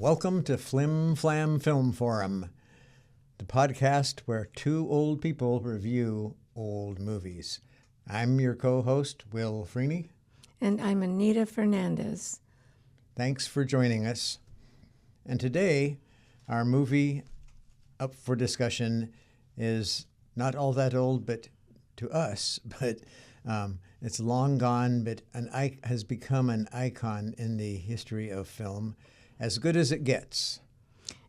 Welcome to Flim, Flam Film Forum, the podcast where two old people review old movies. I'm your co-host, Will Freeney. And I'm Anita Fernandez. Thanks for joining us. And today, our movie up for discussion is not all that old, but to us, but it's long gone, but has become an icon in the history of film. As Good as It Gets.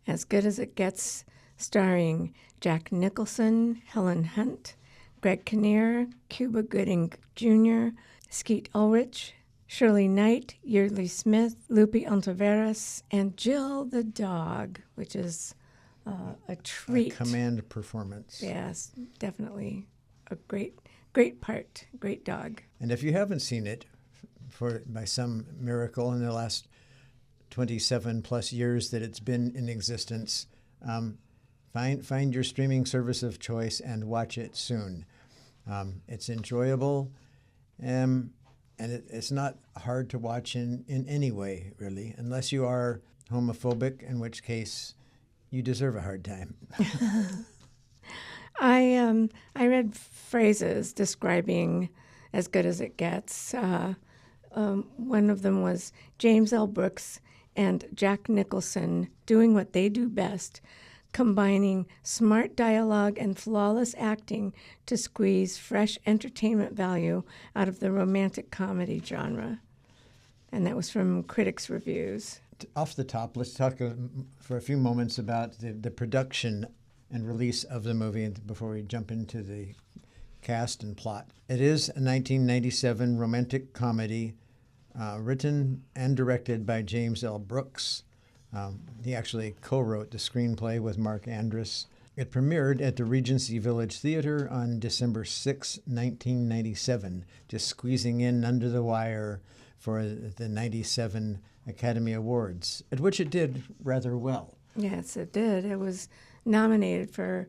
As Good as It Gets, starring Jack Nicholson, Helen Hunt, Greg Kinnear, Cuba Gooding Jr., Skeet Ulrich, Shirley Knight, Yeardley Smith, Lupe Ontiveros, and Jill the dog, which is a treat. A command performance. Yes, definitely a great part, great dog. And if you haven't seen it, by some miracle in the last 27 plus years that it's been in existence, find your streaming service of choice and watch it soon. It's enjoyable, and it's not hard to watch in any way, really, unless you are homophobic, in which case you deserve a hard time. I read phrases describing As Good as It Gets. One of them was James L. Brooks and Jack Nicholson doing what they do best, combining smart dialogue and flawless acting to squeeze fresh entertainment value out of the romantic comedy genre. And that was from critics' reviews. Off the top, let's talk for a few moments about the production and release of the movie before we jump into the cast and plot. It is a 1997 romantic comedy written and directed by James L. Brooks. He actually co-wrote the screenplay with Mark Andrus. It premiered at the Regency Village Theater on December 6, 1997, just squeezing in under the wire for the 97 Academy Awards, at which it did rather well. Yes, it did. It was nominated for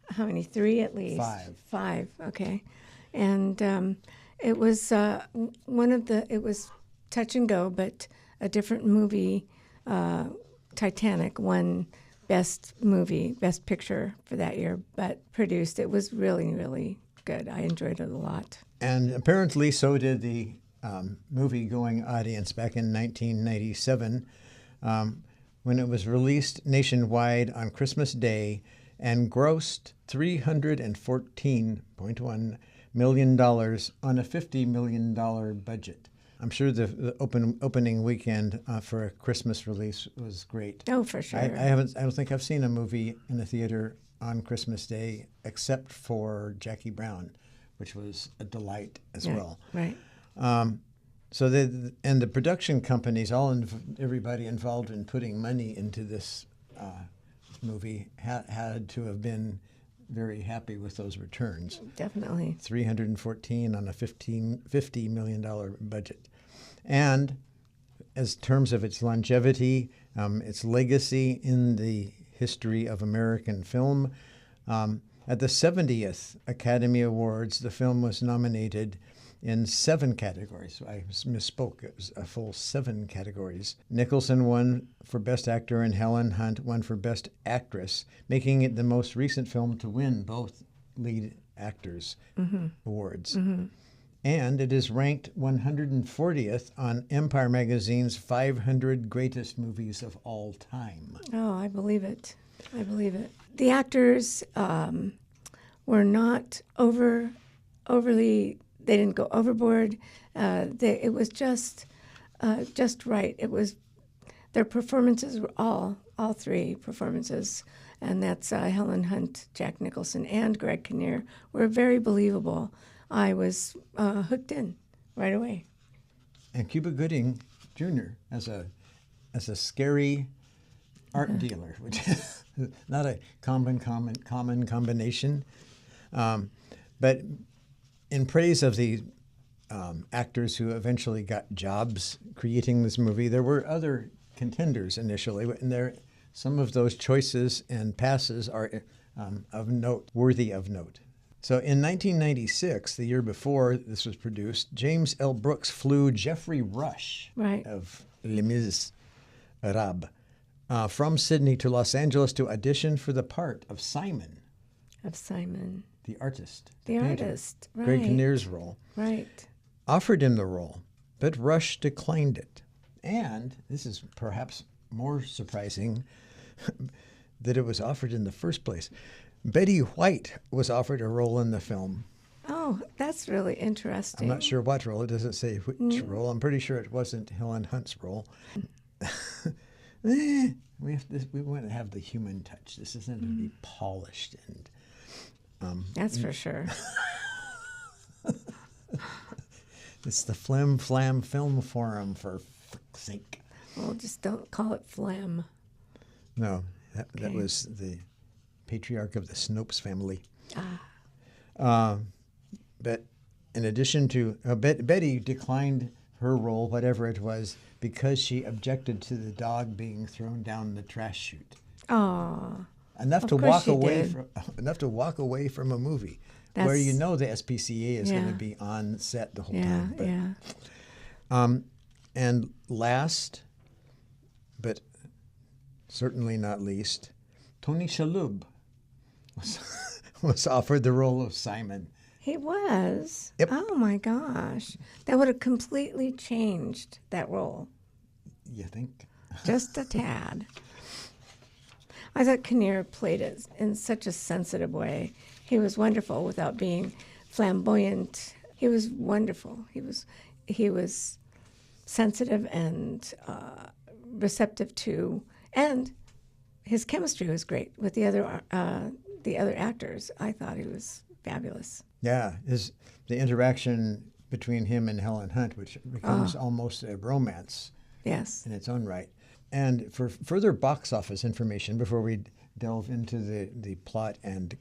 how many? 3 at least? 5. Okay. And it was it was touch and go, but a different movie, Titanic, won Best Picture for that year, but produced. It was really, really good. I enjoyed it a lot. And apparently so did the movie-going audience back in 1997 when it was released nationwide on Christmas Day and grossed $314.1 million on a $50 million budget. I'm sure the opening weekend for a Christmas release was great. Oh, for sure. I don't think I've seen a movie in the theater on Christmas Day except for Jackie Brown, which was a delight as well. Right. So the production companies, everybody involved in putting money into this movie had to have been very happy with those returns. Definitely. 314 on a $50 million budget. And as terms of its longevity, its legacy in the history of American film, at the 70th Academy Awards, the film was nominated in 7 categories. I misspoke. It was a full 7 categories. Nicholson won for Best Actor and Helen Hunt won for Best Actress, making it the most recent film to win both lead actors awards. Mm-hmm. And it is ranked 140th on Empire Magazine's 500 Greatest Movies of All Time. Oh, I believe it. The actors were not overly. They didn't go overboard. It was just right. It was their performances were all 3 performances, and that's Helen Hunt, Jack Nicholson, and Greg Kinnear were very believable. I was hooked in right away. And Cuba Gooding Jr. as a scary art dealer, which is not a common combination, but. In praise of the actors who eventually got jobs creating this movie, there were other contenders initially, and some of those choices and passes are worthy of note. So in 1996, the year before this was produced, James L. Brooks flew Geoffrey Rush of Les Miserables from Sydney to Los Angeles to audition for the part of Simon, the artist. The painter. artist, right. Greg Kinnear's role. Right. Offered him the role, but Rush declined it. And this is perhaps more surprising that it was offered in the first place. Betty White was offered a role in the film. Oh, that's really interesting. I'm not sure what role. It doesn't say which role. I'm pretty sure it wasn't Helen Hunt's role. We want to have the human touch. This isn't going to be polished and. That's for sure. It's the Flim Flam Film Forum, for fuck's sake. Well, just don't call it Flam. No, that was the patriarch of the Snopes family. But in addition to Betty declined her role, whatever it was, because she objected to the dog being thrown down the trash chute. Oh. Enough to walk away from a movie where you know the SPCA is going to be on set the whole time. But, and last, but certainly not least, Tony Shalhoub was offered the role of Simon. He was? Yep. Oh, my gosh. That would have completely changed that role. You think? Just a tad. I thought Kinnear played it in such a sensitive way. He was wonderful without being flamboyant. He was wonderful. He was sensitive and receptive to, and his chemistry was great with the other actors. I thought he was fabulous. Yeah, the interaction between him and Helen Hunt, which becomes almost a romance. Yes. In its own right. And for further box office information, before we delve into the plot and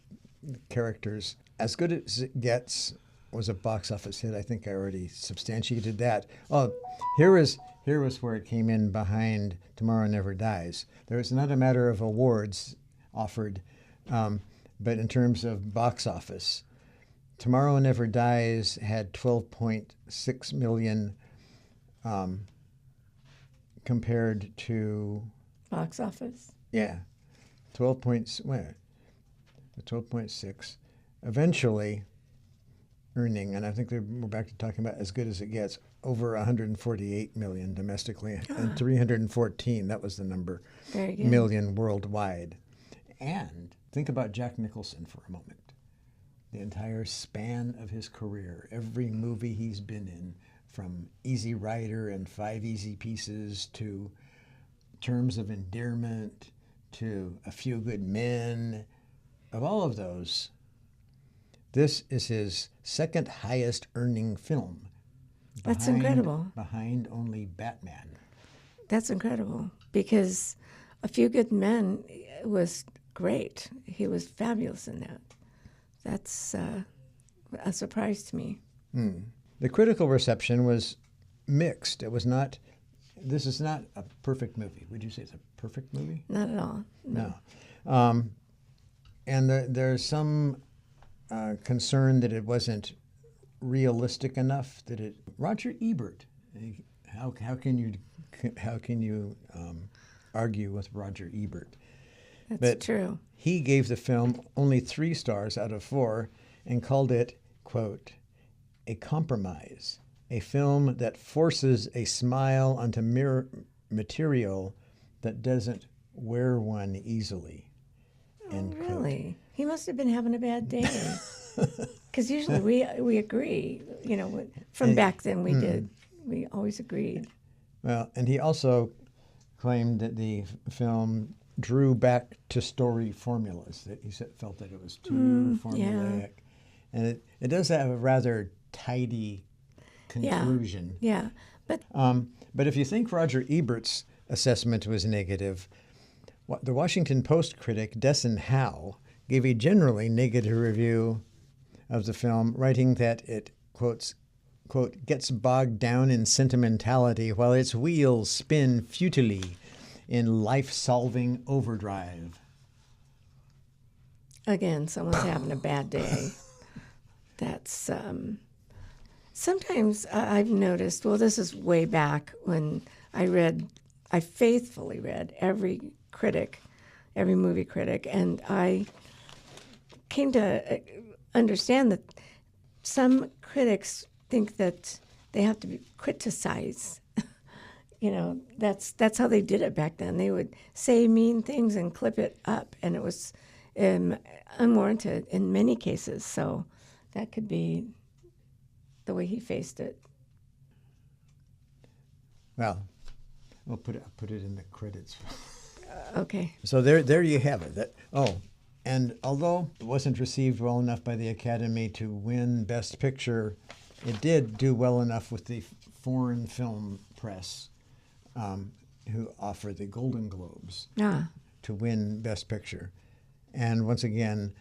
characters, As Good as It Gets was a box office hit. I think I already substantiated that. Oh, here was where it came in behind Tomorrow Never Dies. There was not a matter of awards offered, but in terms of box office, Tomorrow Never Dies had 12.6 million compared to... Box office? Yeah. 12.6. Eventually earning, and I think we're back to talking about As Good as It Gets, over 148 million domestically and 314, that was the number, million worldwide. And think about Jack Nicholson for a moment. The entire span of his career, every movie he's been in, from Easy Rider and Five Easy Pieces to Terms of Endearment to A Few Good Men, of all of those, this is his second highest earning film. That's incredible. Behind only Batman. That's incredible, because A Few Good Men was great. He was fabulous in that. That's a surprise to me. The critical reception was mixed. It was not. This is not a perfect movie. Would you say it's a perfect movie? Not at all. No. And there's some concern that it wasn't realistic enough. Roger Ebert. How can you argue with Roger Ebert? That's true. He gave the film only 3 stars out of 4 and called it, quote, a compromise, a film that forces a smile onto material that doesn't wear one easily. End quote. Really? He must have been having a bad day. Because usually we agree, from back then we did. We always agreed. Well, and he also claimed that the film drew back to story formulas, that he felt that it was too formulaic. Yeah. And it does have a rather tidy conclusion. Yeah. But if you think Roger Ebert's assessment was negative, the Washington Post critic Desson Howe gave a generally negative review of the film, writing that it, quote, gets bogged down in sentimentality while its wheels spin futilely in life-solving overdrive. Again, someone's having a bad day. That's sometimes I've noticed. Well, this is way back when I read I faithfully read every movie critic, and I came to understand that some critics think that they have to criticize. That's how they did it back then. They would say mean things and clip it up, and it was unwarranted in many cases. So that could be the way he faced it. Well, we'll put it in the credits. Okay. So there you have it. And although it wasn't received well enough by the Academy to win Best Picture, it did do well enough with the foreign film press, who offer the Golden Globes to win Best Picture. And once again,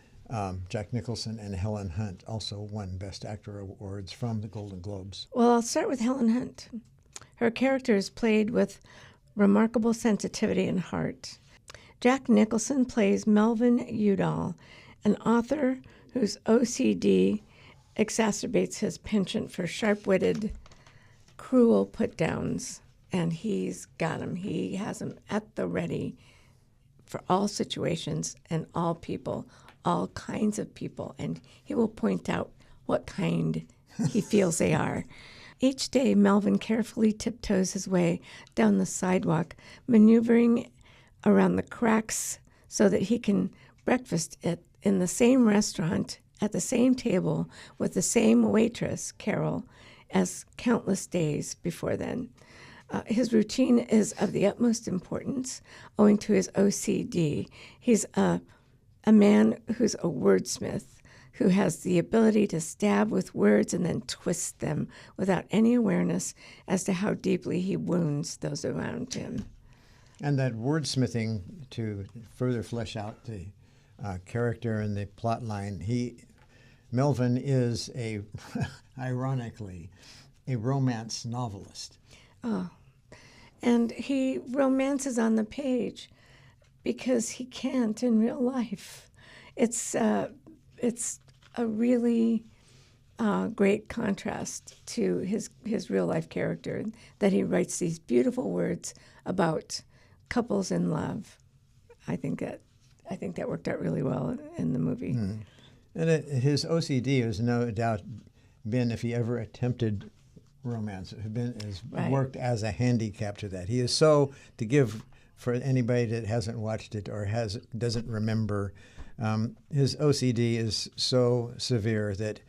Jack Nicholson and Helen Hunt also won Best Actor awards from the Golden Globes. Well, I'll start with Helen Hunt. Her character is played with remarkable sensitivity and heart. Jack Nicholson plays Melvin Udall, an author whose OCD exacerbates his penchant for sharp-witted, cruel put-downs. And he's got him. He has him at the ready for all situations and all people, all kinds of people. And he will point out what kind he feels they are. Each day, Melvin carefully tiptoes his way down the sidewalk, maneuvering around the cracks so that he can breakfast in the same restaurant, at the same table, with the same waitress, Carol, as countless days before then. His routine is of the utmost importance, owing to his OCD. He's a man who's a wordsmith, who has the ability to stab with words and then twist them without any awareness as to how deeply he wounds those around him. And that wordsmithing, to further flesh out the character and the plot line, Melvin is ironically, a romance novelist. Oh, and he romances on the page because he can't in real life. It's a really great contrast to his real life character, that he writes these beautiful words about couples in love. I think that worked out really well in the movie. And his OCD has no doubt been, if he ever attempted romance, worked as a handicap to that. He is so, to give for anybody that hasn't watched it or doesn't remember, his OCD is so severe that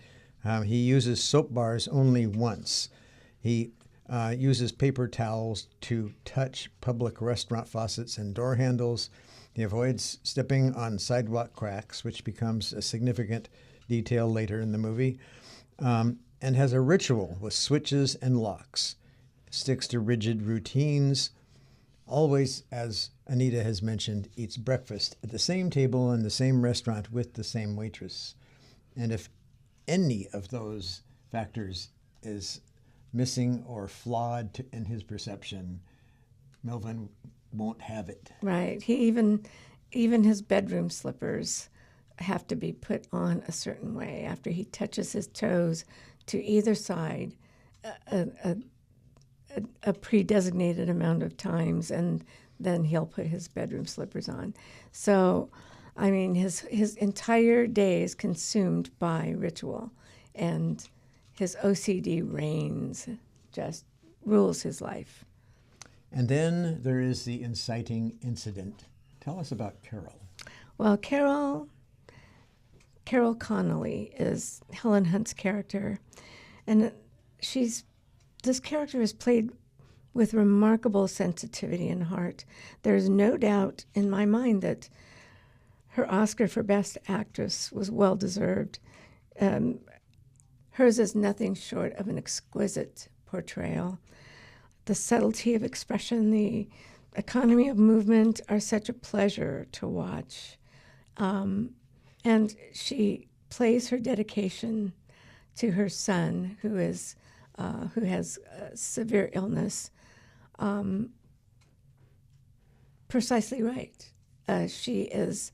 he uses soap bars only once. He uses paper towels to touch public restaurant faucets and door handles. He avoids stepping on sidewalk cracks, which becomes a significant detail later in the movie, and has a ritual with switches and locks. Sticks to rigid routines. Always, as Anita has mentioned, eats breakfast at the same table in the same restaurant with the same waitress. And if any of those factors is missing or flawed in his perception, Melvin won't have it. Right. He even his bedroom slippers have to be put on a certain way after he touches his toes to either side a pre-designated amount of times, and then he'll put his bedroom slippers on. So, I mean, his entire day is consumed by ritual, and his OCD reigns, just rules his life. And then there is the inciting incident. Tell us about Carol. Well, Carol Connolly is Helen Hunt's character, and this character is played with remarkable sensitivity and heart. There's no doubt in my mind that her Oscar for Best Actress was well deserved. Hers is nothing short of an exquisite portrayal. The subtlety of expression, the economy of movement are such a pleasure to watch. And she plays her dedication to her son, who has severe illness, precisely right. She is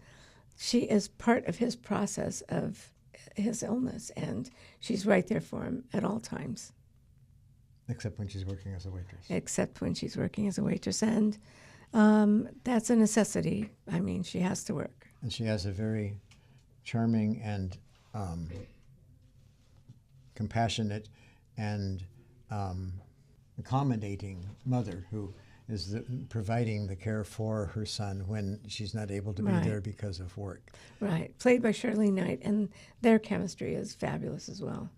part of his process of his illness, and she's right there for him at all times. Except when she's working as a waitress. except when she's working as a waitress. And that's a necessity. I mean, she has to work. And she has a very charming and compassionate and accommodating mother who is providing the care for her son when she's not able to be Right. there because of work. Right. Played by Shirley Knight. And their chemistry is fabulous as well.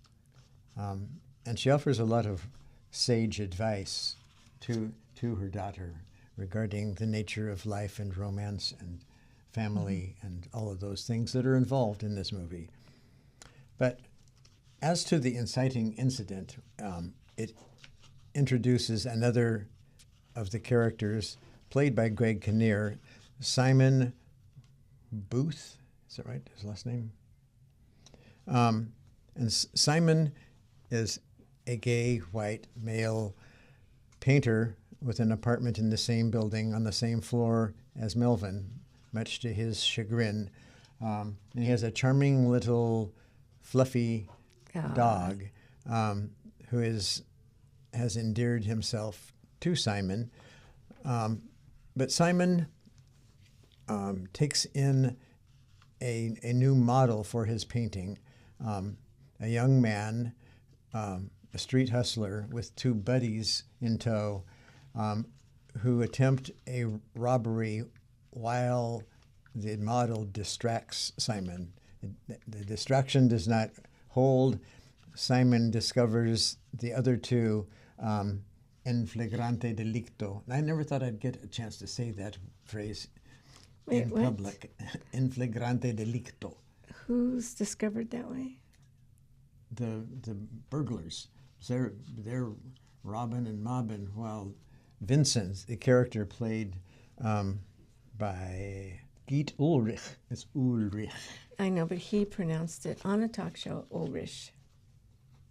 And she offers a lot of sage advice to her daughter regarding the nature of life and romance and family and all of those things that are involved in this movie. But as to the inciting incident, it introduces another of the characters played by Greg Kinnear, Simon Booth. Is that right? His last name? And Simon is a gay white male painter with an apartment in the same building on the same floor as Melvin, much to his chagrin. And he has a charming little fluffy dog who has endeared himself to Simon. But Simon takes in a new model for his painting, a young man, a street hustler with two buddies in tow, who attempt a robbery while the model distracts Simon. The distraction does not hold. Simon discovers the other two en flagrante delicto. And I never thought I'd get a chance to say that phrase in public. En flagrante delicto. Who's discovered that way? The burglars. They're robbing and mobbing while Vincent, the character played by Geet Ulrich. It's Ulrich. I know, but he pronounced it on a talk show, Ulrich.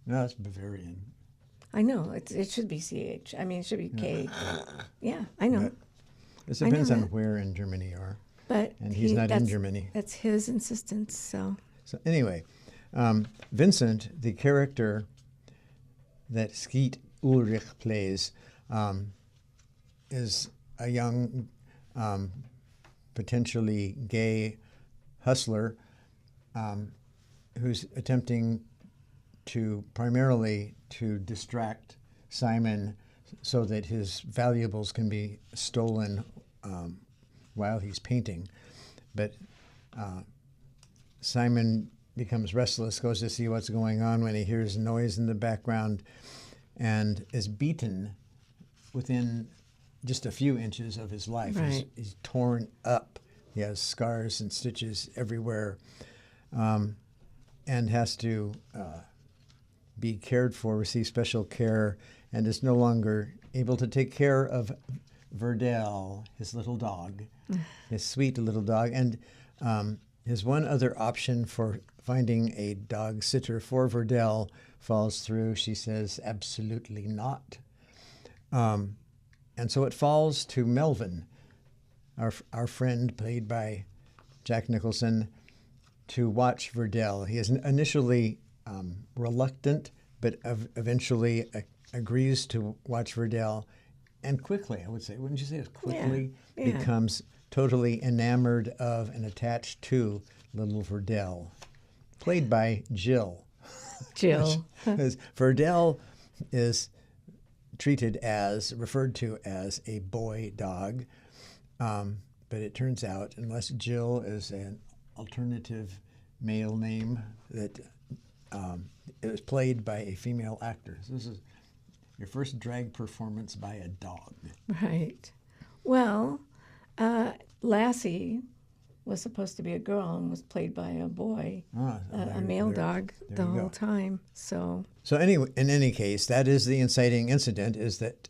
No, it's Bavarian. I know. It should be CH. I mean, it should be K. Yeah, I know. It depends on that. where in Germany you are. But And he's not in Germany. That's his insistence, so. So anyway, Vincent, the character that Skeet Ulrich plays, is a young, potentially gay hustler who's attempting primarily to distract Simon so that his valuables can be stolen while he's painting. But Simon becomes restless, goes to see what's going on when he hears noise in the background, and is beaten within just a few inches of his life. Right. He's torn up. He has scars and stitches everywhere, and has to be cared for, receive special care, and is no longer able to take care of Verdell, his little dog, his sweet little dog. And his one other option for finding a dog sitter for Verdell falls through. She says, absolutely not. And so it falls to Melvin, our friend played by Jack Nicholson, to watch Verdell. He is initially reluctant, but eventually agrees to watch Verdell, and quickly, I would say, wouldn't you say, it quickly becomes totally enamored of and attached to little Verdell, played by Jill. Jill. Verdell is referred to as a boy dog, but it turns out, unless Jill is an alternative male name, that it was played by a female actor. So this is your first drag performance by a dog. Right. Well, Lassie was supposed to be a girl and was played by a boy, a male dog the whole time. So anyway, in any case, that is the inciting incident, is that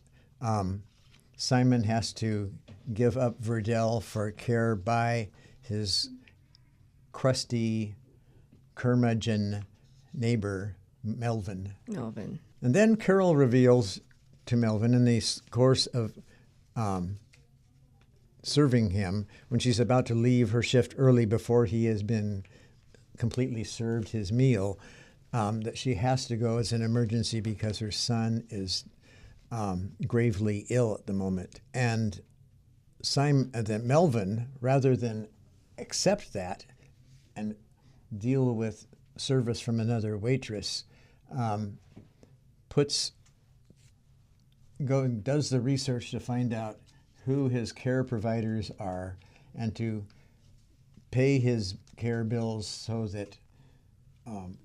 Simon has to give up Verdell for care by his crusty curmudgeon neighbor, Melvin. And then Carol reveals to Melvin in the course of serving him, when she's about to leave her shift early before he has been completely served his meal, that she has to go as an emergency because her son is gravely ill at the moment. And that Melvin, rather than accept that and deal with service from another waitress, does the research to find out who his care providers are and to pay his care bills so that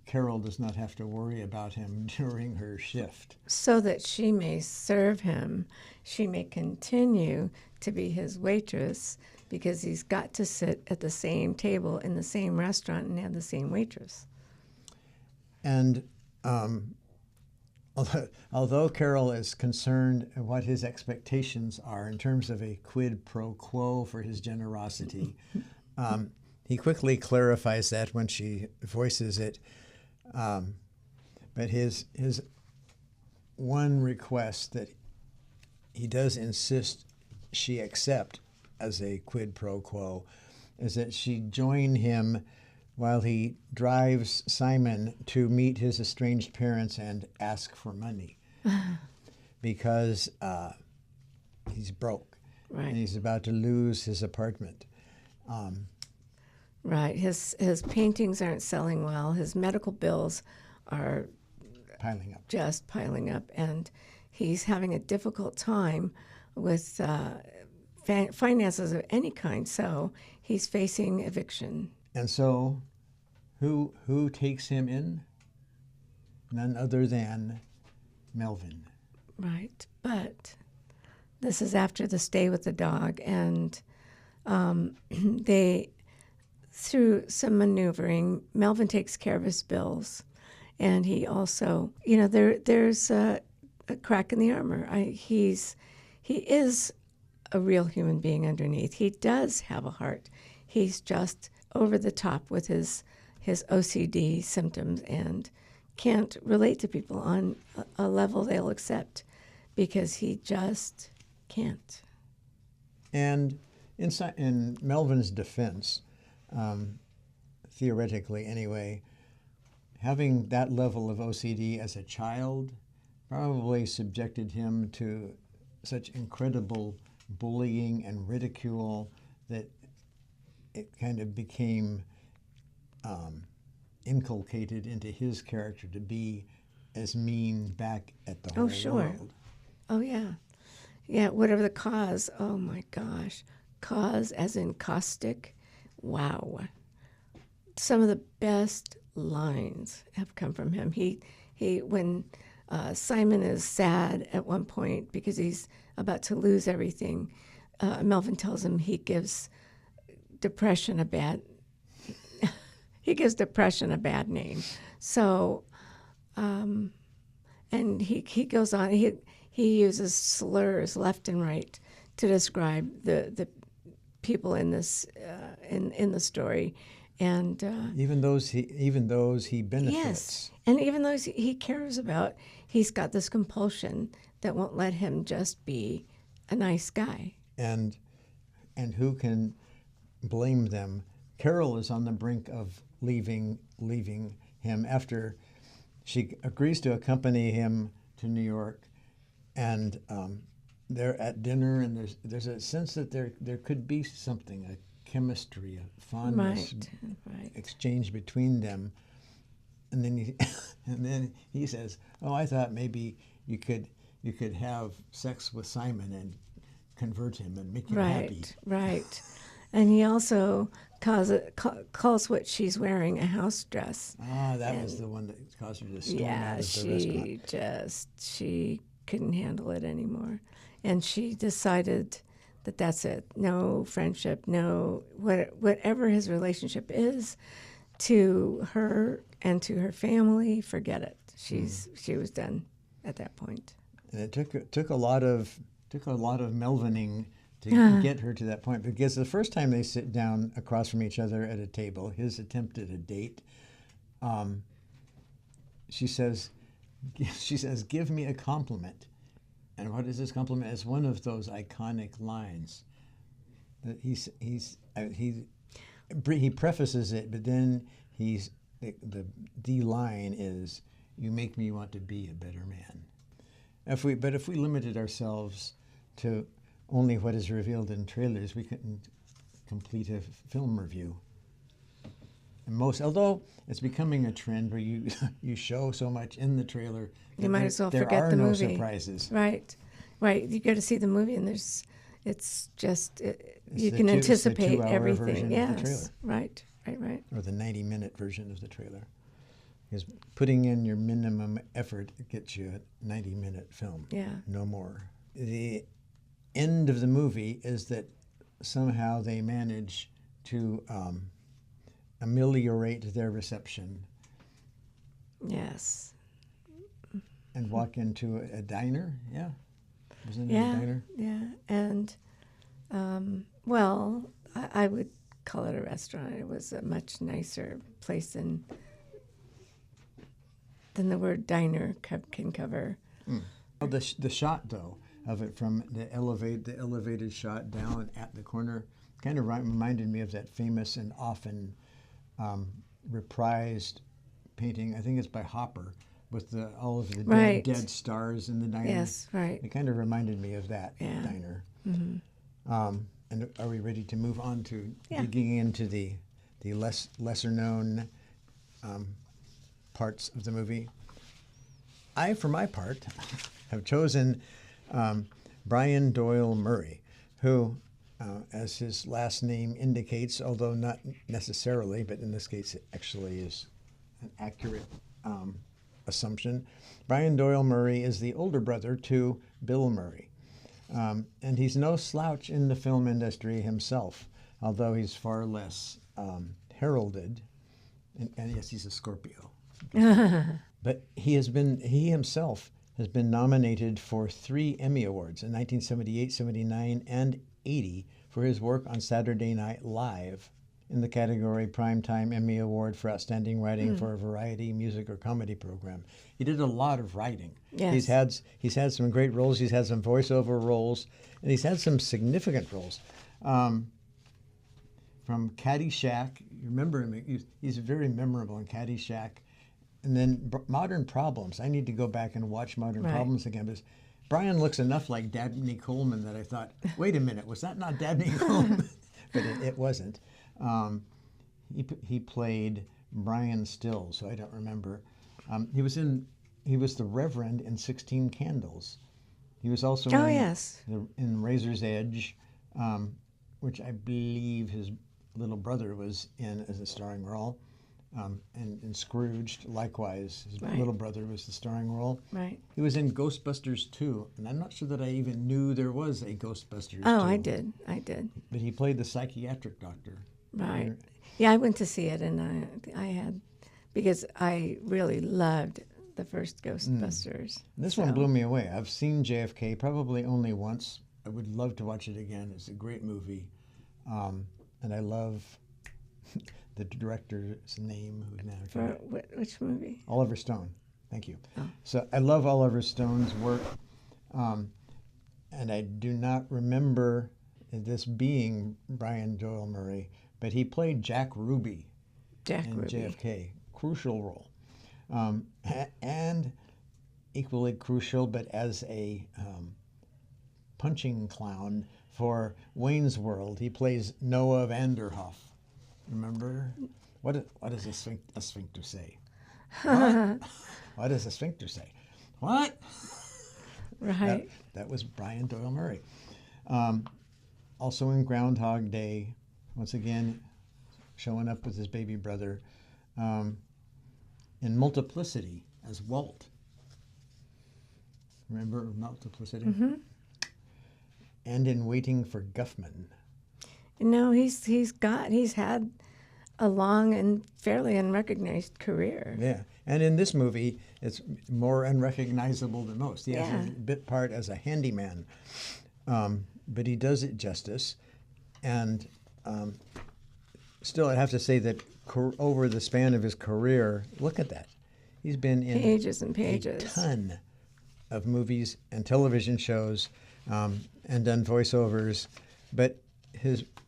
Carol does not have to worry about him during her shift. So that she may serve him, she may continue to be his waitress because he's got to sit at the same table in the same restaurant and have the same waitress. And although Carol is concerned what his expectations are in terms of a quid pro quo for his generosity, he quickly clarifies that when she voices it. But his one request that he does insist she accept as a quid pro quo is that she join him while he drives Simon to meet his estranged parents and ask for money because he's broke, right, and he's about to lose his apartment. Right. His paintings aren't selling well. His medical bills are just piling up, and he's having a difficult time with finances of any kind. So he's facing eviction. And so, who takes him in? None other than Melvin. Right. But this is after the stay with the dog, and they. Through some maneuvering, Melvin takes care of his bills, and he also, there's a crack in the armor. He is a real human being underneath. He does have a heart. He's just over the top with his OCD symptoms and can't relate to people on a level they'll accept because he just can't. And in Melvin's defense, theoretically anyway, having that level of OCD as a child probably subjected him to such incredible bullying and ridicule that it kind of became inculcated into his character to be as mean back at the whole world. Oh, yeah. Yeah, whatever the cause. Oh, my gosh. Cause as in caustic. Wow. Some of the best lines have come from him. When Simon is sad at one point because he's about to lose everything, Melvin tells him he gives depression a bad name. So, and he goes on. He uses slurs left and right to describe the people in this in the story, and even those he benefits. Yes, and even those he cares about, he's got this compulsion that won't let him just be a nice guy. And who can blame them? Carol is on the brink of leaving him after she agrees to accompany him to New York, and they're at dinner, and there's a sense that there could be something, a chemistry, a fondness right. exchange between them, and then he says, "Oh, I thought maybe you could have sex with Simon and convert him and make him happy." Right. And he also calls what she's wearing a house dress. That was the one that caused her to storm out of the restaurant. She couldn't handle it anymore. And she decided that that's it. No friendship, no, whatever his relationship is to her and to her family, forget it. She was done at that point. And it took a lot of Melvining to get her to that point, because the first time they sit down across from each other at a table, his attempt at a date, she says, "Give me a compliment." And what is this compliment? It's one of those iconic lines that he prefaces it, but then the D line is, "You make me want to be a better man." But if we limited ourselves to only what is revealed in trailers, we couldn't complete a film review. And although it's becoming a trend where you you show so much in the trailer, You might as well there forget are the no movie. surprises. Right. You go to see the movie, and it's just you the can it's the anticipate 2-hour everything. version Yes. of the trailer. Right. Or the 90-minute version of the trailer. Because putting in your minimum effort gets you a 90-minute film. Yeah. No more. The end of the movie is that somehow they manage to ameliorate their reception Yes. and walk into a diner. Yeah. Wasn't it Yeah. a diner? Yeah. And well, I would call it a restaurant. It was a much nicer place than the word diner can cover. Oh, the shot though of it from the elevated shot down at the corner kind of reminded me of that famous and often reprised painting. I think it's by Hopper with all of the Right. dead stars in the diner. Yes, right. It kind of reminded me of that Yeah. diner. Mm-hmm. And are we ready to move on to Yeah. digging into the lesser known parts of the movie? I, for my part, have chosen Brian Doyle Murray, who, as his last name indicates, although not necessarily, but in this case it actually is an accurate assumption, Brian Doyle Murray is the older brother to Bill Murray. And he's no slouch in the film industry himself, although he's far less heralded. And yes, he's a Scorpio. But he himself has been nominated for 3 Emmy Awards in 1978, 79, and 80 for his work on Saturday Night Live in the category Primetime Emmy Award for Outstanding Writing for a Variety, Music, or Comedy Program. He did a lot of writing. Yes. He's had some great roles. He's had some voiceover roles, and he's had some significant roles. From Caddyshack, you remember him? He's very memorable in Caddyshack. And then Modern Problems. I need to go back and watch Modern Problems again, because Brian looks enough like Dabney Coleman that I thought, wait a minute, was that not Dabney Coleman? But it wasn't. He played Brian Still, so I don't remember. He was the Reverend in 16 Candles. He was also in Razor's Edge, which I believe his little brother was in as a starring role. And in Scrooged, likewise, his little brother was the starring role. Right. He was in Ghostbusters 2, and I'm not sure that I even knew there was a Ghostbusters 2. Oh, I did. But he played the psychiatric doctor. Right. Yeah, I went to see it, and I had, because I really loved the first Ghostbusters. This one blew me away. I've seen JFK probably only once. I would love to watch it again. It's a great movie. And I love the director's name. Who's now For which movie? Oliver Stone. Thank you. Oh. So I love Oliver Stone's work. And I do not remember this being Brian Doyle Murray, but he played Jack Ruby in JFK. Crucial role. And equally crucial, but as a punching clown for Wayne's World, he plays Noah Vanderhoff. Remember? What does a sphincter say? What does a sphincter say? What? Right. That was Brian Doyle Murray. Also in Groundhog Day, once again, showing up with his baby brother. In Multiplicity as Walt. Remember Multiplicity? Mm-hmm. And in Waiting for Guffman. No, he's had a long and fairly unrecognized career. Yeah, and in this movie, it's more unrecognizable than most. He has a bit part as a handyman, but he does it justice. And still, I have to say that over the span of his career, look at that. He's been in pages and pages. A ton of movies and television shows and done voiceovers. But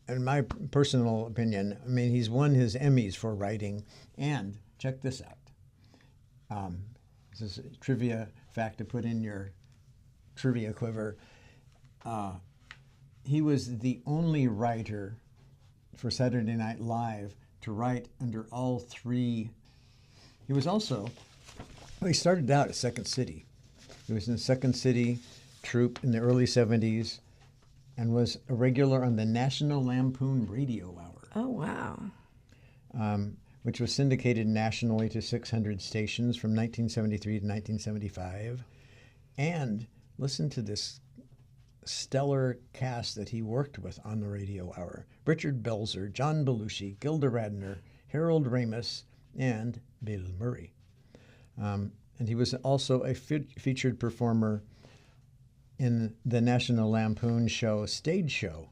in my personal opinion, I mean, he's won his Emmys for writing. And check this out. This is a trivia fact to put in your trivia quiver. He was the only writer for Saturday Night Live to write under all three. He was also, he started out at Second City. He was in Second City troupe in the early 70s and was a regular on the National Lampoon Radio Hour. Oh, wow. Which was syndicated nationally to 600 stations from 1973 to 1975. And listen to this stellar cast that he worked with on the Radio Hour. Richard Belzer, John Belushi, Gilda Radner, Harold Ramis, and Bill Murray. And he was also a featured performer in the National Lampoon show, Stage Show,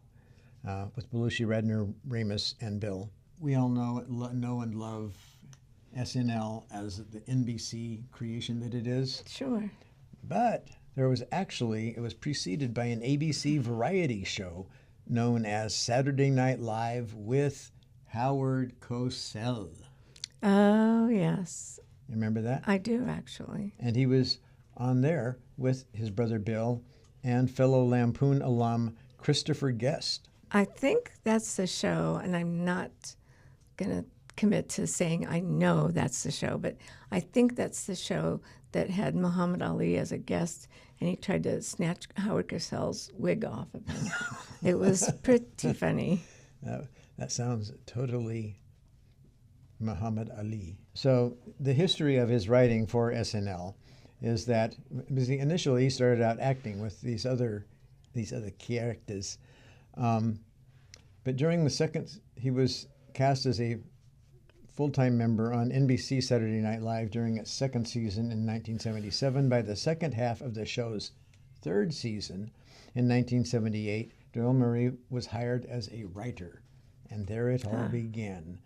with Belushi, Radner, Ramis, and Bill. We all know and love SNL as the NBC creation that it is. Sure. But there was actually, it was preceded by an ABC variety show known as Saturday Night Live with Howard Cosell. Oh, yes. You remember that? I do, actually. And he was on there with his brother Bill and fellow Lampoon alum Christopher Guest. I think that's the show, and I'm not going to commit to saying I know that's the show, but I think that's the show that had Muhammad Ali as a guest, and he tried to snatch Howard Cosell's wig off of him. It was pretty funny. That sounds totally Muhammad Ali. So the history of his writing for SNL is that initially he started out acting with these other characters, but during the second, he was cast as a full-time member on NBC Saturday Night Live during its second season in 1977. By the second half of the show's third season in 1978, Doyle Murray was hired as a writer, and there it all began.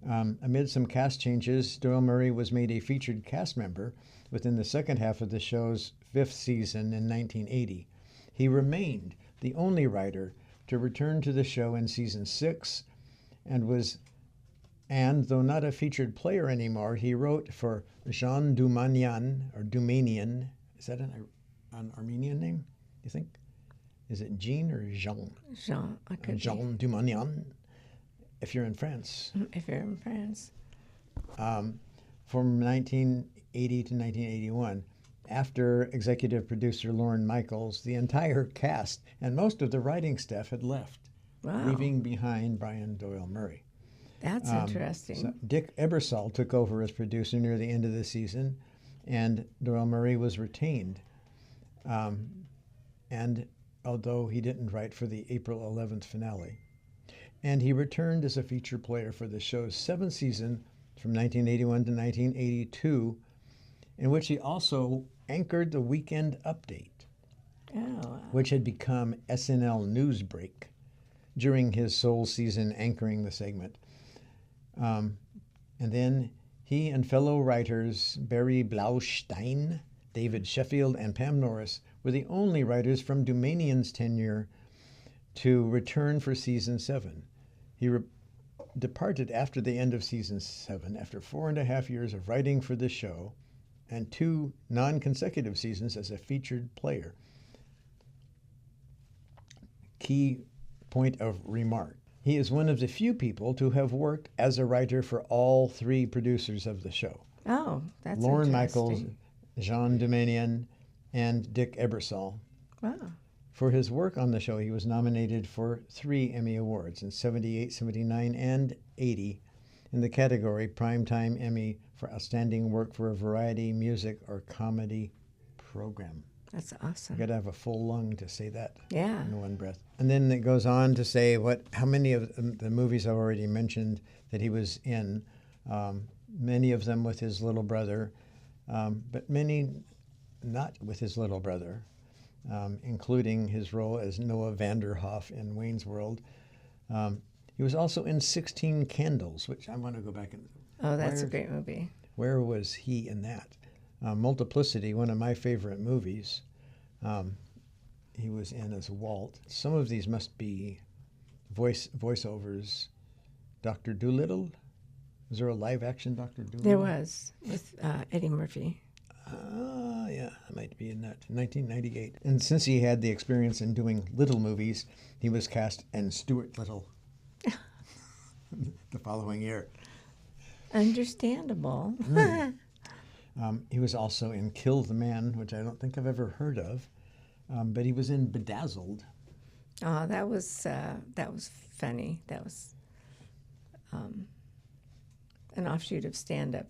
Amid some cast changes, Doyle Murray was made a featured cast member within the second half of the show's fifth season in 1980. He remained the only writer to return to the show in season 6 and though not a featured player anymore, he wrote for Jean Doumanian. Is that an Armenian name, you think? Is it Jean or Jean? Jean. Jean Doumanian, if you're in France. If you're in France. From 1980 to 1981. After executive producer Lorne Michaels, the entire cast and most of the writing staff had left, leaving behind Brian Doyle Murray. That's interesting. So Dick Ebersol took over as producer near the end of the season, and Doyle Murray was retained. And although he didn't write for the April 11th finale. And he returned as a feature player for the show's seventh season from 1981 to 1982, in which he also anchored the Weekend Update, which had become SNL Newsbreak during his sole season anchoring the segment. And then he and fellow writers Barry Blaustein, David Sheffield, and Pam Norris were the only writers from Doumanian's tenure to return for season 7. He departed after the end of season 7 after 4.5 years of writing for the show and 2 non-consecutive seasons as a featured player. Key point of remark. He is one of the few people to have worked as a writer for all 3 producers of the show. Oh, that's Lorne interesting. Michaels, Jean Doumanian, and Dick Ebersol. Wow. For his work on the show, he was nominated for 3 Emmy Awards in 78, 79, and 80 in the category Primetime Emmy for Outstanding Work for a Variety, Music, or Comedy Program. That's awesome. You got to have a full lung to say that Yeah. in one breath. And then it goes on to say how many of the movies I've already mentioned that he was in, many of them with his little brother, but many not with his little brother, including his role as Noah Vanderhoff in Wayne's World. He was also in 16 Candles, which I want to go back and... Oh, that's a great movie. Where was he in that? Multiplicity, one of my favorite movies. He was in as Walt. Some of these must be voiceovers. Dr. Dolittle? Was there a live-action Dr. Dolittle? There was, with Eddie Murphy. Yeah, it might be in that 1998. And since he had the experience in doing little movies, he was cast in Stuart Little the following year. Understandable. He was also in Kill the Man, which I don't think I've ever heard of, but he was in Bedazzled. Oh, that was funny. That was an offshoot of stand-up.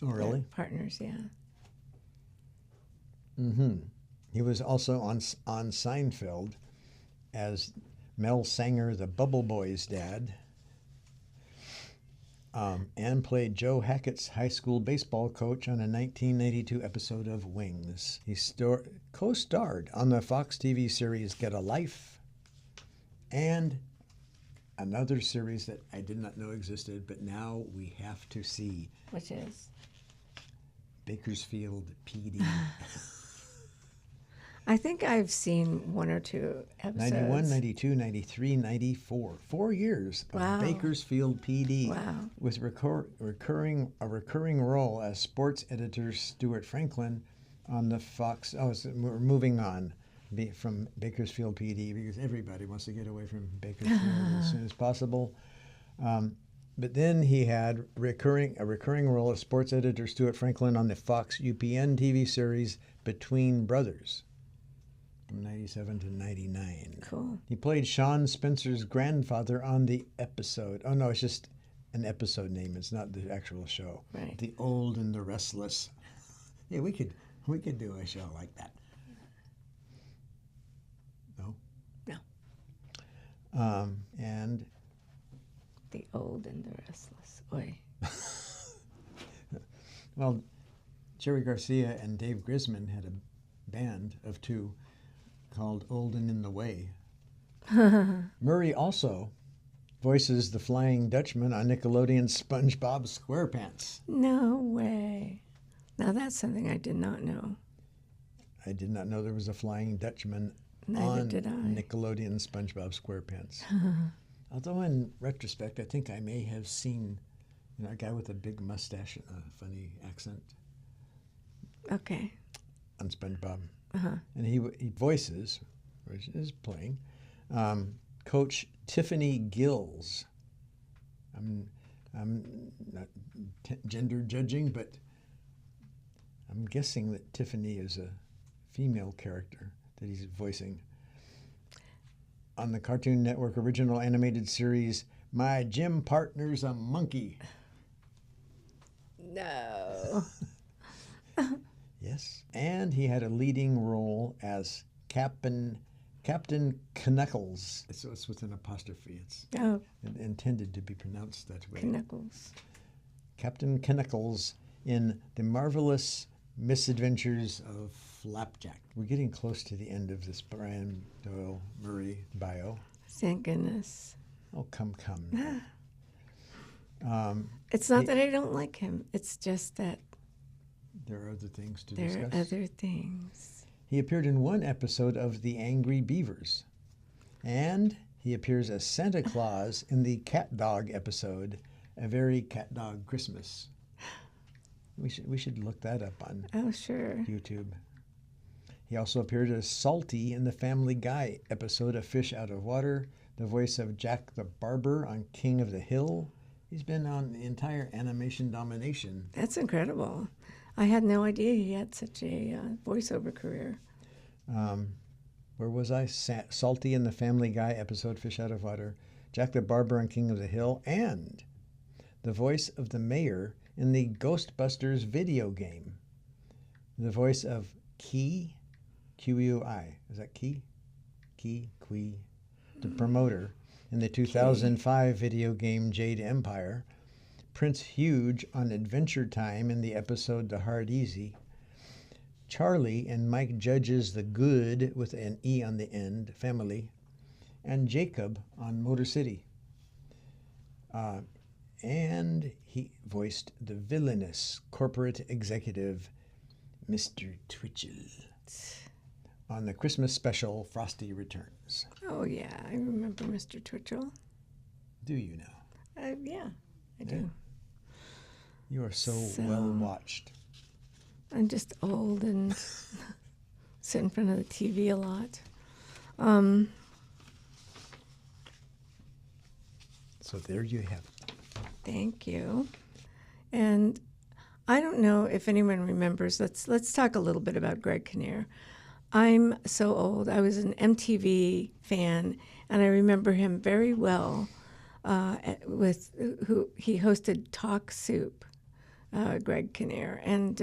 Oh, really? Partners, yeah. Mm-hmm. He was also on Seinfeld as Mel Sanger, the Bubble Boy's dad, and played Joe Hackett's high school baseball coach on a 1982 episode of Wings. He co-starred on the Fox TV series Get a Life and another series that I did not know existed, but now we have to see. Which is? Bakersfield PD. I think I've seen one or two episodes. 91, 92, 93, 94. 4 years of Wow. Bakersfield PD. Wow. With a recurring role as sports editor Stuart Franklin on the Fox. We're moving on from Bakersfield PD because everybody wants to get away from Bakersfield as soon as possible. But then he had a recurring role as sports editor Stuart Franklin on the Fox UPN TV series Between Brothers from 97 to 99. Cool. He played Sean Spencer's grandfather on the episode. Oh, no, it's just an episode name. It's not the actual show. Right. The Old and the Restless. Yeah, we could do a show like that. No? No. And The Old and the Restless. Oi. well, Jerry Garcia and Dave Grisman had a band of two called Old and in the Way. Murray also voices the Flying Dutchman on Nickelodeon's SpongeBob SquarePants. No way. Now that's something I did not know. I did not know there was a Flying Dutchman Neither on did I. Nickelodeon's SpongeBob SquarePants. Although in retrospect, I think I may have seen a guy with a big mustache and a funny accent Okay. on SpongeBob. Uh-huh. And he voices, which is playing, Coach Tiffany Gills. I'm not gender judging, but I'm guessing that Tiffany is a female character that he's voicing on the Cartoon Network original animated series My Gym Partner's a Monkey. No. Yes. And he had a leading role as Captain Knuckles. So it's with an apostrophe. It's Oh, intended to be pronounced that way. Knuckles. Captain Knuckles in The Marvelous Misadventures of Flapjack. We're getting close to the end of this Brian Doyle Murray bio. Thank goodness. Oh, come. It's not that I don't like him. It's just that There are other things to there discuss. are other things. He appeared in one episode of The Angry Beavers. And he appears as Santa Claus in the Cat Dog episode, A Very Cat Dog Christmas. We should look that up on Oh, sure. YouTube. He also appeared as Salty in the Family Guy episode of Fish Out of Water, the voice of Jack the Barber on King of the Hill. He's been on the entire animation domination. That's incredible. I had no idea he had such a voiceover career. Where was I? Salty in the Family Guy episode Fish Out of Water, Jack the Barber on King of the Hill, and the voice of the mayor in the Ghostbusters video game. The voice of Key, Q-U-I. Is that Key? Key, the promoter in the 2005 video game Jade Empire. Prince Huge on Adventure Time in the episode The Hard Easy. Charlie and Mike Judge's The Good with an E on the end, Family. And Jacob on Motor City. And he voiced the villainous corporate executive, Mr. Twitchell, on the Christmas special Frosty Returns. Oh, yeah. I remember Mr. Twitchell. Do you know? Yeah, I do. You are so well watched. I'm just old and sit in front of the TV a lot. So there you have it. Thank you. And I don't know if anyone remembers. Let's talk a little bit about Greg Kinnear. I'm so old. I was an MTV fan, and I remember him very well. With who he hosted Talk Soup, Greg Kinnear, and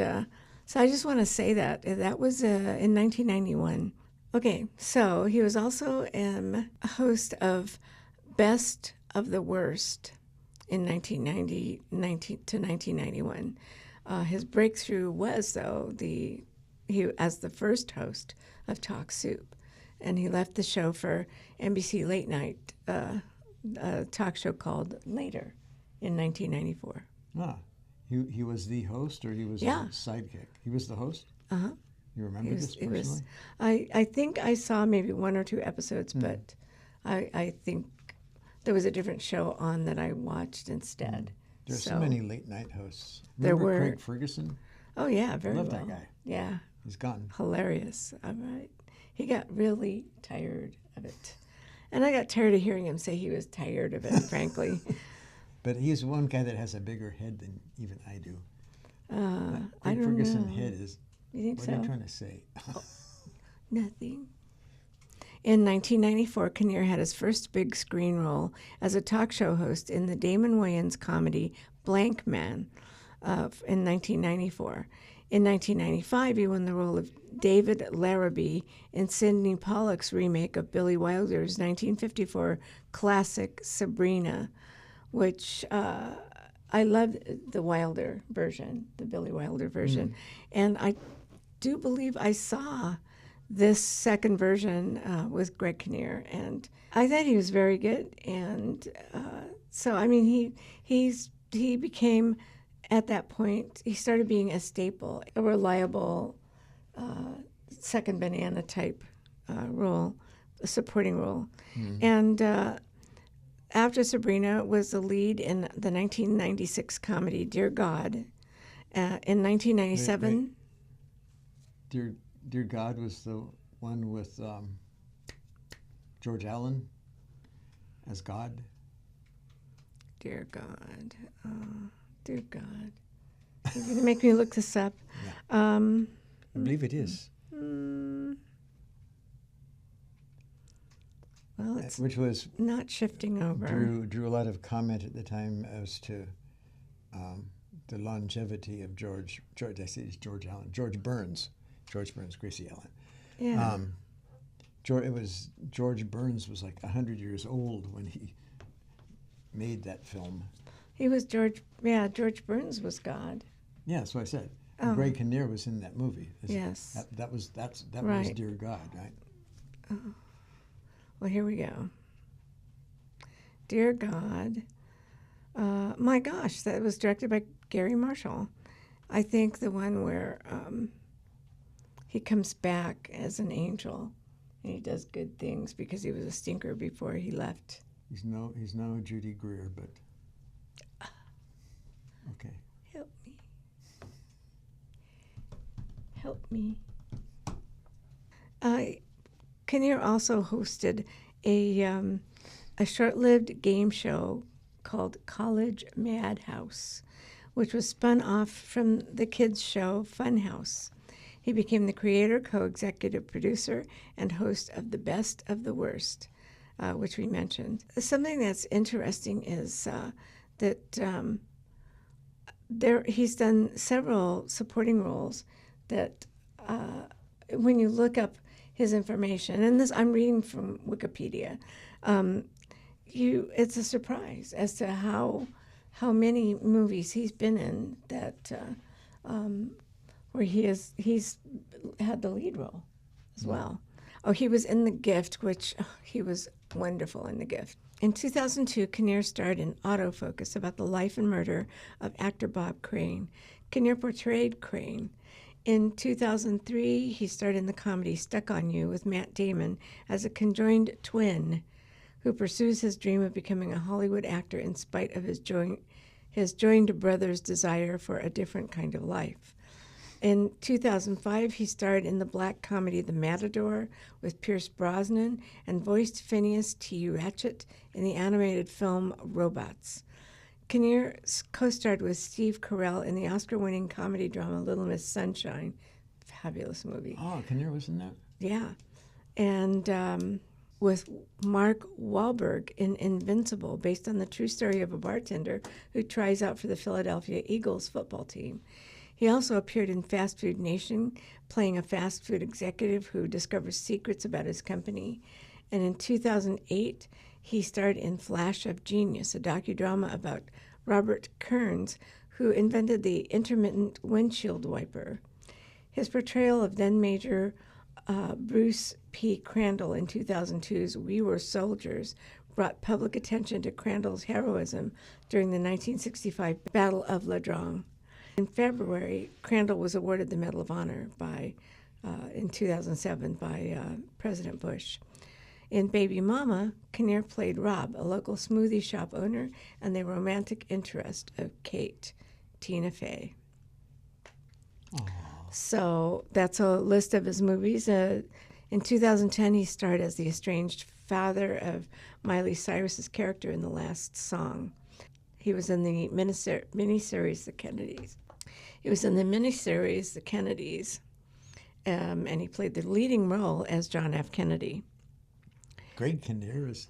so I just want to say that was in 1991. Okay, so he was also a host of Best of the Worst in 1990 to 1991. His breakthrough was, though, he as the first host of Talk Soup, and he left the show for NBC Late Night, a talk show called Later in 1994. Ah, he was the host, or he was a sidekick? He was the host? Uh-huh. You remember this personally? I think I saw maybe 1 or 2 episodes, but I think there was a different show on that I watched instead. There's so many late night hosts. There Remember were. Craig Ferguson? Oh, yeah, very well. Love that guy. Yeah. He's gone. Hilarious. All right. He got really tired of it. And I got tired of hearing him say he was tired of it, frankly. But he's one guy that has a bigger head than even I do. I don't Ferguson know. head is. You think what so? are you trying to say? Nothing. In 1994, Kinnear had his first big screen role as a talk show host in the Damon Wayans comedy Blank Man in 1994. In 1995, he won the role of David Larrabee in Sidney Pollack's remake of Billy Wilder's 1954 classic Sabrina, which I love the Wilder version, the Billy Wilder version. And I do believe I saw this second version with Greg Kinnear, and I thought he was very good. And so, I mean, he became, at that point, he started being a staple, a reliable second banana type role, a supporting role. And after Sabrina was the lead in the 1996 comedy Dear God. In 1997... Dear God was the one with George Allen as God. Dear God. Oh, dear God. You're going to make me look this up. Yeah. I believe it is. Well, it's which was not shifting over. Drew a lot of comment at the time as to the longevity of George. I say it's George Allen. George Burns, Gracie Allen. Yeah. George Burns was like 100 years old when he made that film. He was George Burns was God. Yeah, that's what I said. Oh. Greg Kinnear was in that movie. Yes. That was Right. Dear God, right? Oh. Well, here we go. Dear God. My gosh, that was directed by Gary Marshall. I think the one where he comes back as an angel and he does good things because he was a stinker before he left. He's no Judy Greer, but okay. Help me. Kinnear also hosted a short-lived game show called College Madhouse, which was spun off from the kids' show Funhouse. He became the creator, co-executive producer, and host of The Best of the Worst, which we mentioned. Something that's interesting is that he's done several supporting roles that when you look up his information, and this I'm reading from Wikipedia, it's a surprise as to how many movies he's been in that where he's had the lead role as well. Oh, he was in The Gift, which he was wonderful in The Gift. In 2002, Kinnear starred in Autofocus about the life and murder of actor Bob Crane. Kinnear portrayed Crane. In 2003, he starred in the comedy Stuck on You with Matt Damon as a conjoined twin who pursues his dream of becoming a Hollywood actor in spite of his his joined brother's desire for a different kind of life. In 2005, he starred in the black comedy The Matador with Pierce Brosnan and voiced Phineas T. Ratchet in the animated film Robots. Kinnear co-starred with Steve Carell in the Oscar-winning comedy drama Little Miss Sunshine. Fabulous movie. Oh, Kinnear was in that? Yeah. And with Mark Wahlberg in Invincible, based on the true story of a bartender who tries out for the Philadelphia Eagles football team. He also appeared in Fast Food Nation, playing a fast food executive who discovers secrets about his company. And in 2008, he starred in Flash of Genius, a docudrama about Robert Kearns, who invented the intermittent windshield wiper. His portrayal of then-Major Bruce P. Crandall in 2002's We Were Soldiers brought public attention to Crandall's heroism during the 1965 Battle of La Drang. In February, Crandall was awarded the Medal of Honor in 2007 by President Bush. In Baby Mama, Kinnear played Rob, a local smoothie shop owner, and the romantic interest of Kate, Tina Fey. Aww. So that's a list of his movies. In 2010, he starred as the estranged father of Miley Cyrus's character in The Last Song. He was in the miniseries The Kennedys. And he played the leading role as John F. Kennedy. Greg Kinnear is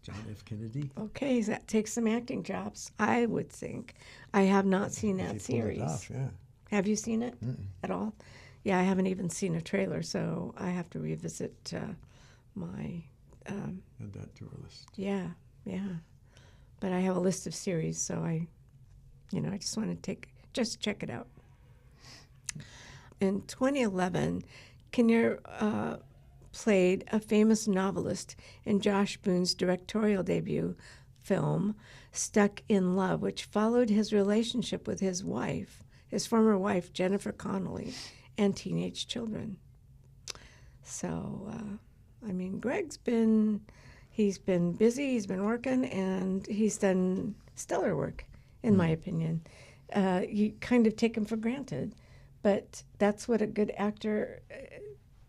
John F. Kennedy. Okay, so that takes some acting chops, I would think. I have not seen that series. Pull it off, yeah. Have you seen it at all? Yeah, I haven't even seen a trailer, so I have to revisit my... Add that to our list. Yeah. But I have a list of series, so I just want to just check it out. In 2011, Kinnear played a famous novelist in Josh Boone's directorial debut film, Stuck in Love, which followed his relationship with his former wife, Jennifer Connelly, and teenage children. So, Greg's been busy, he's been working, and he's done stellar work, in my opinion. You kind of take him for granted, but that's what a good actor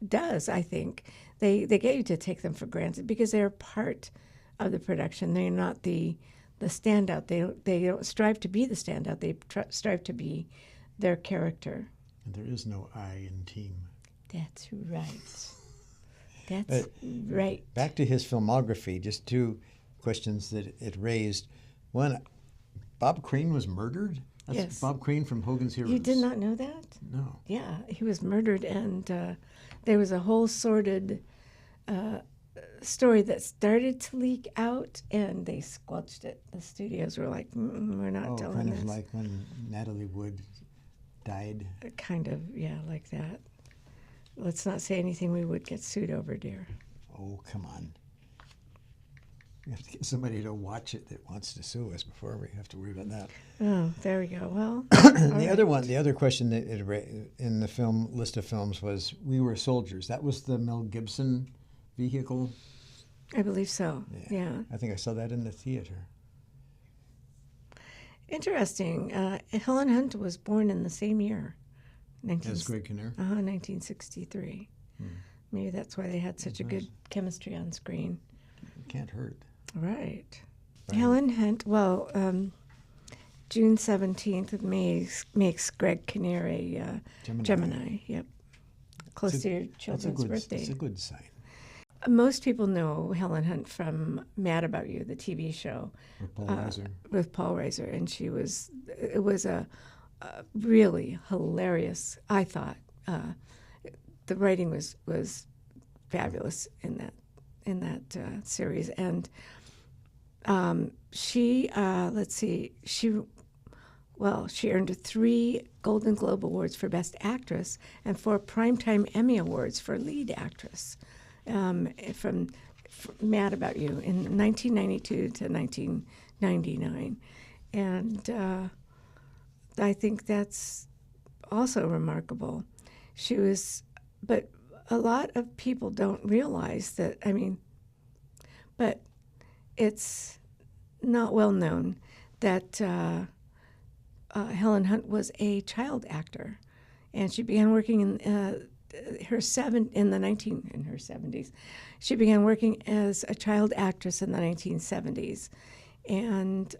does, I think. They get you to take them for granted because they're part of the production. They're not the standout. They don't strive to be the standout. They strive to be their character. And there is no I in team. That's right. That's right. Back to his filmography, just two questions that it raised. One, Bob Crane was murdered? That's yes. Bob Crane from Hogan's Heroes. You did not know that? No. Yeah, he was murdered, and there was a whole sordid story that started to leak out, and they squelched it. The studios were like, we're not telling kind this. of like when Natalie Wood died. Kind of, yeah, like that. Let's not say anything we would get sued over, dear. Oh, come on. We have to get somebody to watch it that wants to sue us before we have to worry about that. Oh, there we go. Well, the other question that in the film list of films was We Were Soldiers. That was the Mel Gibson vehicle? I believe so, yeah. I think I saw that in the theater. Interesting. Helen Hunt was born in the same year. As Greg Kinnear? 1963. Maybe that's why they had such a good chemistry on screen. It can't hurt. Right. Helen Hunt, June 17th makes Greg Kinnear a Gemini. Yep. Close to your children's birthday. It's a good sign. Most people know Helen Hunt from Mad About You, the TV show. With Paul Reiser. And it was a really hilarious, I thought. The writing was fabulous in that series. And she earned 3 Golden Globe Awards for Best Actress and 4 Primetime Emmy Awards for Lead Actress from Mad About You in 1992 to 1999. And I think that's also remarkable. But a lot of people don't realize that, but it's not well known that Helen Hunt was a child actor, and she began working in her 70s. She began working as a child actress in the 1970s, and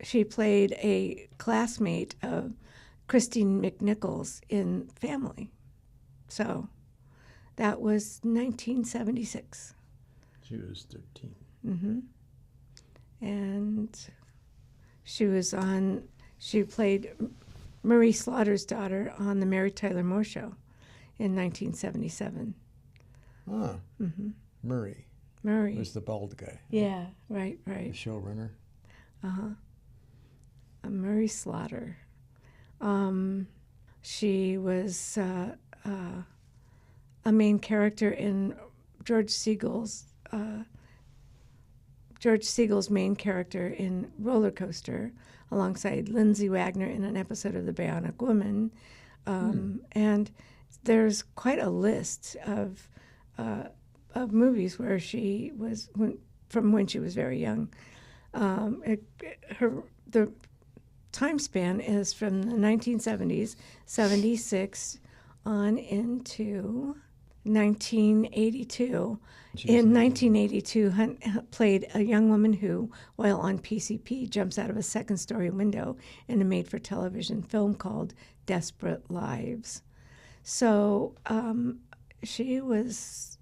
she played a classmate of Christine McNichols in Family. So that was 1976. She was 13. Mm-hmm. And she played Marie Slaughter's daughter on The Mary Tyler Moore Show in 1977. Ah, Mm-hmm. Murray was the bald guy. Yeah, right. The showrunner. Uh-huh. Murray Slaughter. She was a main character in George Siegel's main character in Roller Coaster, alongside Lindsay Wagner in an episode of The Bionic Woman. And there's quite a list of movies where she was from when she was very young. The time span is from the 1970s, 76, on into 1982. In 1982, Hunt played a young woman who, while on PCP, jumps out of a second-story window in a made-for-television film called Desperate Lives. So she was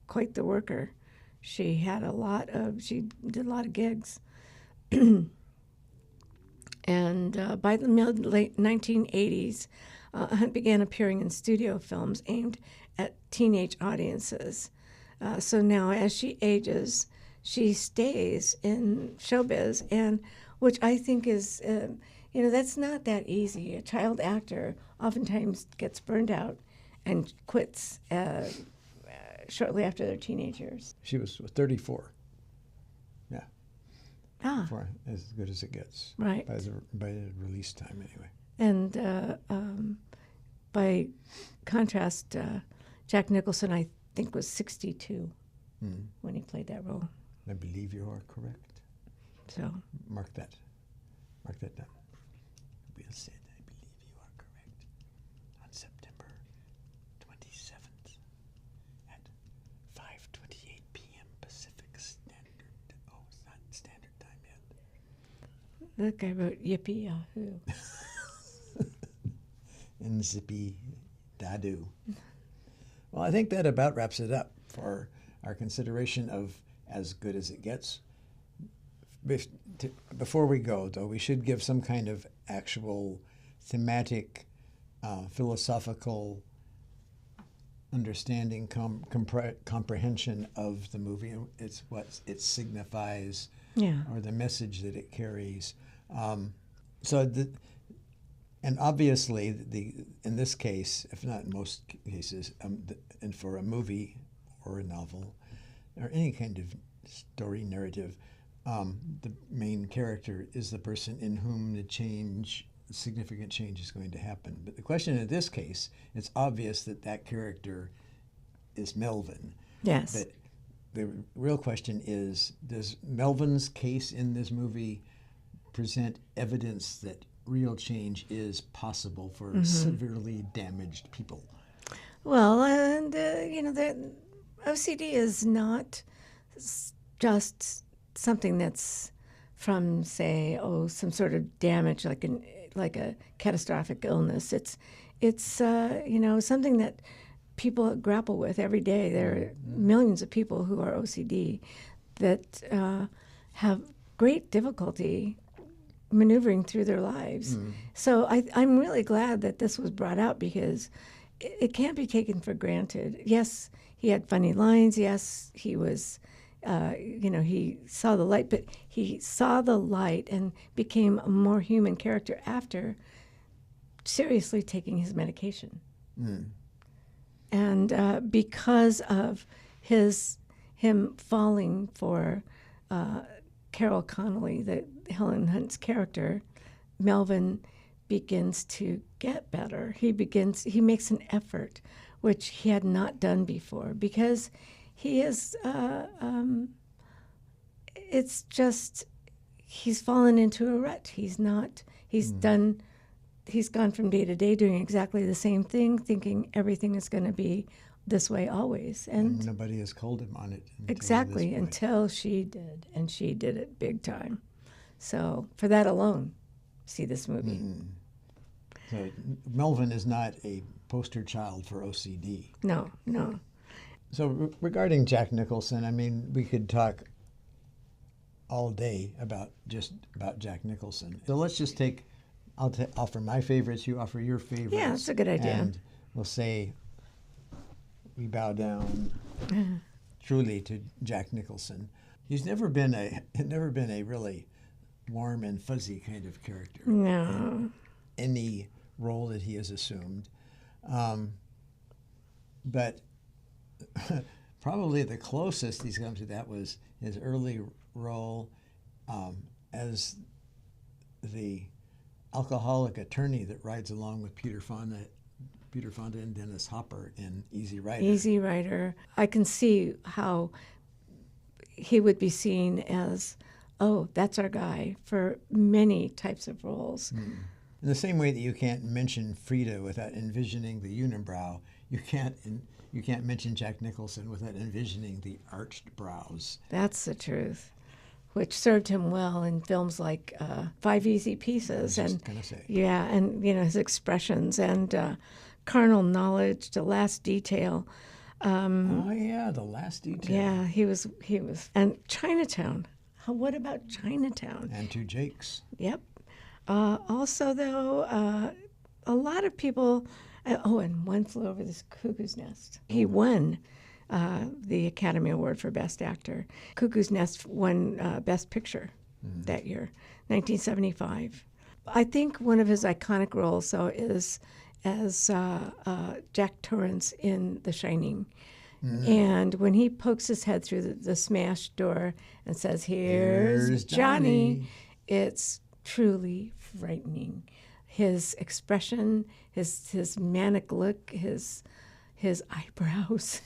quite the worker. She did a lot of gigs. And by the late 1980s, Hunt began appearing in studio films aimed at teenage audiences. So now, as she ages, she stays in showbiz, and which I think is, that's not that easy. A child actor oftentimes gets burned out and quits shortly after their teenage years. She was 34. Yeah. Ah. For as good as it gets. Right. By the release time, anyway. And by contrast, Jack Nicholson, I think, was 62 when he played that role. I believe you are correct. So mark that down. Will said, I believe you are correct. On September 27th at 5:28 p.m. Pacific Standard. Oh, it's not Standard Time yet. That guy wrote Yippee Yahoo. And Zippy Dadu. Well, I think that about wraps it up for our consideration of As Good as It Gets. Before we go, though, we should give some kind of actual thematic, philosophical understanding, comprehension of the movie. It's what it signifies, or the message that it carries. And obviously, in this case, if not in most cases, and for a movie or a novel or any kind of story narrative, the main character is the person in whom significant change is going to happen. But the question in this case, it's obvious that character is Melvin. Yes. But the real question is, does Melvin's case in this movie present evidence that real change is possible for severely damaged people? Well, and the OCD is not just something that's from, say, some sort of damage, like a catastrophic illness. It's something that people grapple with every day. There are millions of people who are OCD that have great difficulty maneuvering through their lives. So I'm really glad that this was brought out, because it can't be taken for granted. Yes, he had funny lines. Yes, he was, he saw the light, but he saw the light and became a more human character after seriously taking his medication. And because of him falling for Carol Connolly, Helen Hunt's character, Melvin begins to get better. He makes an effort, which he had not done before, because he is it's just he's fallen into a rut. He's not. He's done. He's gone from day to day doing exactly the same thing, thinking everything is going to be this way always, And nobody has called him on it. Exactly, until she did, and she did it big time. So for that alone, see this movie. So Melvin is not a poster child for OCD. No, no. So regarding Jack Nicholson, I mean, we could talk all day about Jack Nicholson. So let's just take, I'll offer my favorites, you offer your favorites. Yeah, that's a good idea. And we'll say we bow down truly to Jack Nicholson. He's never been a really warm and fuzzy kind of character. No. In any role that he has assumed. But probably the closest he's come to that was his early role as the alcoholic attorney that rides along with Peter Fonda and Dennis Hopper in Easy Rider. Easy Rider. I can see how he would be seen as, oh, that's our guy for many types of roles. In the same way that you can't mention Frida without envisioning the unibrow, you can't mention Jack Nicholson without envisioning the arched brows. That's the truth, which served him well in films like Five Easy Pieces. I was just gonna say. Yeah, and his expressions and Carnal Knowledge, The Last Detail. Oh yeah, The Last Detail. Yeah, he was, and Chinatown. What about Chinatown? And Two Jakes. Yep. Also, though, a lot of people. And One Flew Over the Cuckoo's Nest. He won the Academy Award for Best Actor. Cuckoo's Nest won Best Picture that year, 1975. I think one of his iconic roles, though, is as Jack Torrance in The Shining. And when he pokes his head through the smashed door and says, "Here's Johnny," it's truly frightening. His expression, his manic look, his eyebrows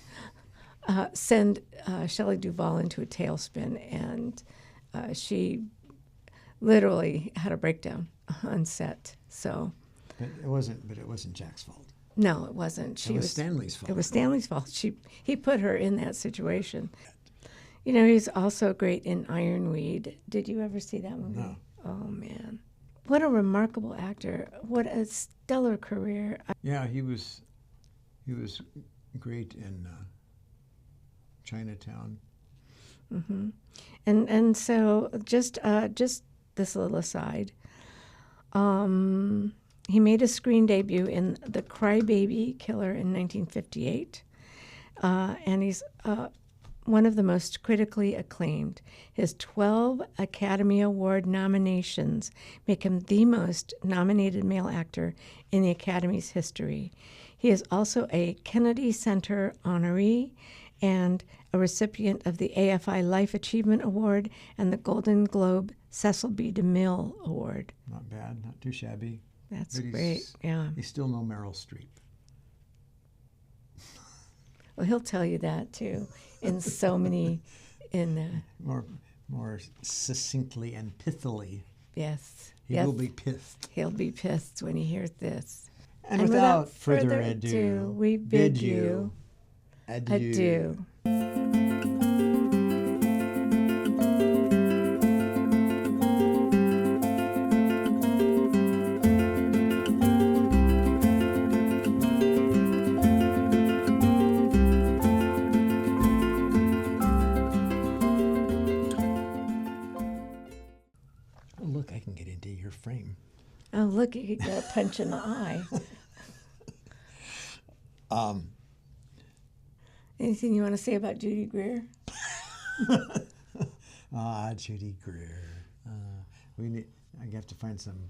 send Shelley Duvall into a tailspin, and she literally had a breakdown on set. So, but it wasn't Jack's fault. No, it wasn't. It was Stanley's fault. It was Stanley's fault. He put her in that situation. He's also great in Ironweed. Did you ever see that movie? No. Oh man. What a remarkable actor. What a stellar career. Yeah, he was great in Chinatown. And so just this little aside. He made a screen debut in The Crybaby Killer in 1958. And he's one of the most critically acclaimed. His 12 Academy Award nominations make him the most nominated male actor in the Academy's history. He is also a Kennedy Center honoree and a recipient of the AFI Life Achievement Award and the Golden Globe Cecil B. DeMille Award. Not bad, not too shabby. That's great, yeah. He's still no Meryl Streep. Well, he'll tell you that, too, in so many, More succinctly and pithily. Yes. He will be pithed. He'll be pithed when he hears this. And without further ado, we bid you adieu. Look, I can get into your frame. Oh, look, you could get a punch in the eye. Anything you want to say about Judy Greer? Judy Greer. I have to find some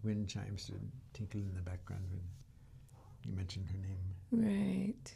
wind chimes to tinkle in the background when you mentioned her name. Right.